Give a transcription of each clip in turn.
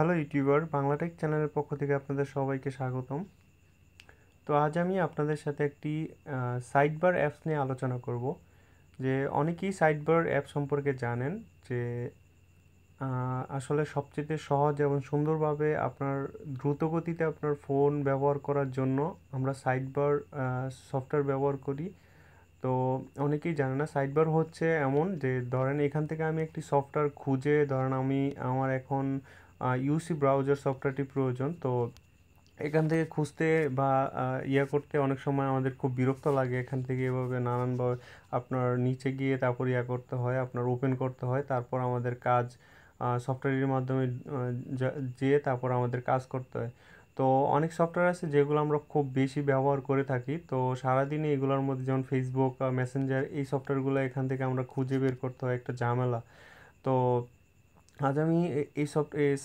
Hello YouTuber Bangla Tech চ্যানেলের পক্ষ থেকে আপনাদের সবাইকে স্বাগতম। তো আজ আমি আপনাদের সাথে একটি সাইডবার অ্যাপস নিয়ে আলোচনা করব। যে অনেকেই সাইডবার অ্যাপ সম্পর্কে জানেন যে আসলে সবচেয়ে সহজ এবং সুন্দরভাবে আপনার দ্রুতগতিতে আপনার ফোন ব্যবহার করার জন্য আমরা সাইডবার সফটওয়্যার ব্যবহার করি। তো অনেকেই জানে না সাইডবার হচ্ছে এমন যে ধরেন এখান থেকে আমি একটি সফটওয়্যার খুঁজে ধরেন আমার এখন ইউসি ব্রাউজার সফটওয়্যারটি প্রয়োজন। তো এখান থেকে খুঁজতে বা করতে অনেক সময় আমাদের খুব বিরক্ত লাগে। এখান থেকে এভাবে নানানভাবে আপনার নিচে গিয়ে তারপর করতে হয়, আপনার ওপেন করতে হয়, তারপর আমাদের কাজ সফটওয়্যারের মাধ্যমে যেয়ে তারপর আমাদের কাজ করতে হয়। তো অনেক সফটওয়্যার আছে যেগুলো আমরা খুব বেশি ব্যবহার করে থাকি। তো সারাদিনে এগুলোর মধ্যে যেমন ফেসবুক, মেসেঞ্জার, এই সফটওয়্যারগুলো এখান থেকে আমরা খুঁজে বের করতে হয়, একটা ঝামেলা। তো আজ আমি এই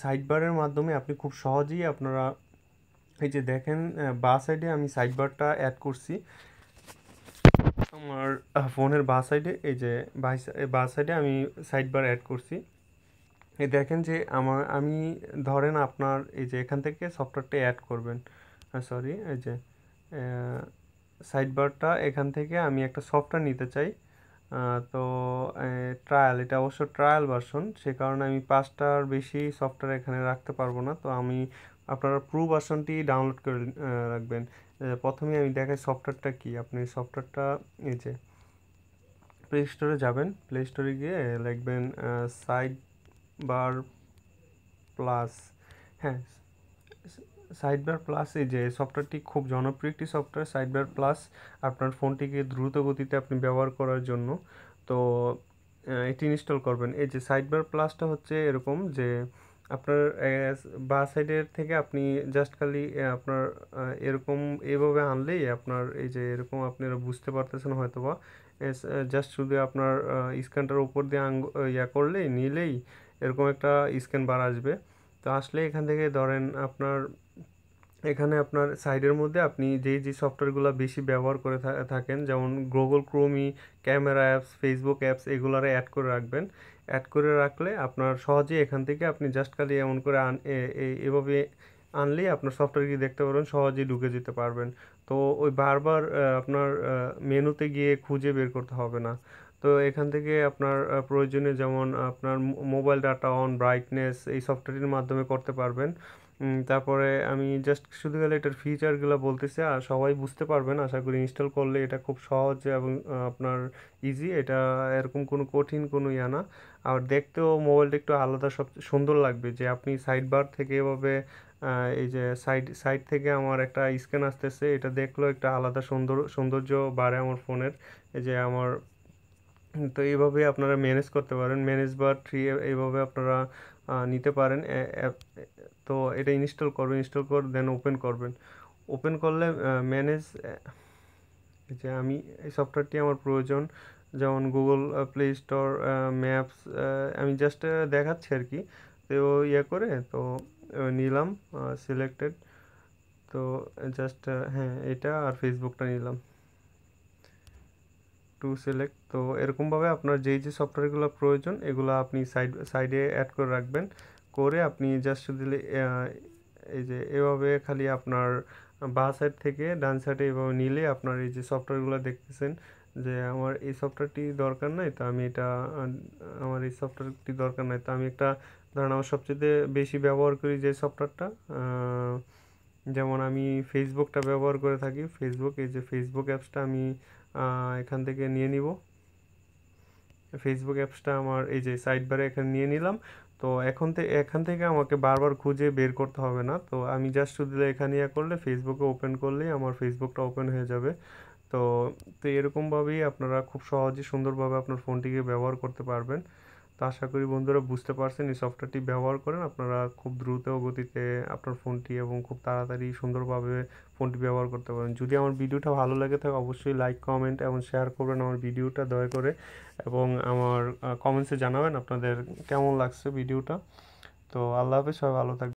সাইডবারের মাধ্যমে আপনি খুব সহজেই আপনারা এই যে দেখেন বাঁ সাইডে আমি সাইডবারটা অ্যাড করছি আমার ফোনের বাঁ সাইডে। এই যে বাঁ সাইডে আমি সাইডবার অ্যাড করছি। এই দেখেন যে আমি ধরেন আপনার এই যে এখান থেকে সফটওয়্যারটা অ্যাড করবেন, সরি এই যে সাইডবারটা এখান থেকে আমি একটা সফটওয়্যার নিতে চাই। তো ট্রায়াল, এটা অবশ্য ট্রায়াল ভার্সন, সে কারণে আমি 5টার বেশি সফটওয়্যার এখানে রাখতে পারবো না। তো আপনারা প্রো ভার্সনটি ডাউনলোড করে রাখবেন। প্রথমে আমি দেখাই সফটওয়্যারটা কি। আপনি সফটওয়্যারটা এই যে প্লে স্টোরে যাবেন, প্লে স্টোরে গিয়ে লিখবেন সাইডবার প্লাস। হ্যাঁ, সাইডবার প্লাস, এই যে সফটওয়্যারটি খুব জনপ্রিয় একটি সফটওয়্যার সাইডবার প্লাস, আপনার ফোনটিকে দ্রুত গতিতে আপনি ব্যবহার করার জন্য। তো এটি ইনস্টল করবেন। এই যে সাইডবার প্লাসটা হচ্ছে এরকম যে আপনার বা সাইডের থেকে আপনি জাস্ট খালি আপনার এরকম এভাবে আনলেই আপনার এই যে এরকম আপনারা বুঝতে পারতেছেন হয়তো বা, জাস্ট শুধু আপনার স্ক্যানটার উপর দিয়ে করলেই নিলেই এরকম একটা স্ক্যান বার আসবে। তো আসলে এখান থেকে ধরেন আপনার এখানে আপনার সাইডের মধ্যে আপনি যে সফটওয়্যারগুলো বেশি ব্যবহার করে থাকেন, যেমন গুগল ক্রোমি, ক্যামেরা অ্যাপস, ফেসবুক অ্যাপস, এগুলারে অ্যাড করে রাখবেন। অ্যাড করে রাখলে আপনার সহজেই এখান থেকে আপনি জাস্ট খালি এমন করে এভাবে আনলেই আপনার সফটওয়্যার দেখতে পারবেন, সহজেই ঢুকে যেতে পারবেন। তো ওই বারবার আপনার মেনুতে গিয়ে খুঁজে বের করতে হবে না। তো এখান থেকে আপনার প্রয়োজনীয় যেমন আপনার মোবাইল ডাটা অন, ব্রাইটনেস, এই সফটওয়্যারটির মাধ্যমে করতে পারবেন। তারপরে আমি জাস্ট শুধু গেলে এটার ফিচারগুলো বলতেছি, আর সবাই বুঝতে পারবেন আশা করি। ইনস্টল করলে এটা খুব সহজ এবং আপনার ইজি, এটা এরকম কোনো কঠিন কোনো না। আর দেখতেও মোবাইলটা একটু আলাদা, সব সুন্দর লাগবে যে আপনি সাইড বার থেকে এভাবে এই যে সাইড থেকে আমার একটা স্ক্যান আসতেছে, এটা দেখলেও একটা আলাদা সৌন্দর্য বাড়ে আমার ফোনের। এই যে আমার, তো এইভাবে আপনারা ম্যানেজ করতে পারেন, ম্যানেজ বার ট্রি এইভাবে আপনারা নিতে পারেন অ্যাপ। তো এটা ইনস্টল করবেন, ইনস্টল করে দেন ওপেন করবেন। ওপেন করলে ম্যানেজ, যে আমি এই সফটওয়্যারটি আমার প্রয়োজন, যেমন গুগল প্লে স্টোর, ম্যাপস, আমি জাস্ট দেখাচ্ছি আর কি। তো করে তো নিলাম সিলেক্টেড। তো জাস্ট হ্যাঁ, এটা আর ফেসবুকটা নিলাম টু সিলেক্ট। তো এরকমভাবে আপনার যে সফটওয়্যারগুলো প্রয়োজন এগুলো আপনি সাইডে অ্যাড করে রাখবেন। করে আপনি জাস্ট শুধু এই যে এভাবে খালি আপনার বাঁ সাইড থেকে ডান সাইডে এভাবে নিলে আপনার এই যে সফটওয়্যারগুলো দেখতেছেন যে আমার এই সফটওয়্যারটি দরকার নাই, তো আমি এটা আমার এই সফটওয়্যারটি দরকার নাই, তো আমি একটা ধরেন আমার সবচেয়ে বেশি ব্যবহার করি যে সফটওয়্যারটা, যেমন আমি ফেসবুকটা ব্যবহার করে থাকি। ফেসবুক, এই যে ফেসবুক অ্যাপসটা আমি এখান থেকে নিয়ে নিব। ফেসবুক অ্যাপসটা আমার এই যে সাইড বারে এখানে নিয়ে নিলাম। তো এখান থেকে আমাকে বারবার খুঁজে বের করতে হবে না। তো আমি জাস্ট শুধু এখানে করলে ফেসবুকে ওপেন করলেই আমার ফেসবুকটা ওপেন হয়ে যাবে। তো তো এরকমভাবেই আপনারা খুব সহজে সুন্দরভাবে আপনার ফোনটিকে ব্যবহার করতে পারবেন। তো আশা করি বন্ধুরা বুঝতে পারছেন, এই সফটওয়্যারটি ব্যবহার করেন আপনারা খুব দ্রুত গতিতে আপনার ফোনটি এবং খুব তাড়াতাড়ি সুন্দরভাবে ফোনটি ব্যবহার করতে পারেন। যদি আমার ভিডিওটা ভালো লাগে থাকে অবশ্যই লাইক, কমেন্ট এবং শেয়ার করবেন আমার ভিডিওটা দয়া করে, এবং আমার কমেন্টসে জানাবেন আপনাদের কেমন লাগছে ভিডিওটা। তো আল্লাহ হাফেজ, সবাই ভালো থাকবেন।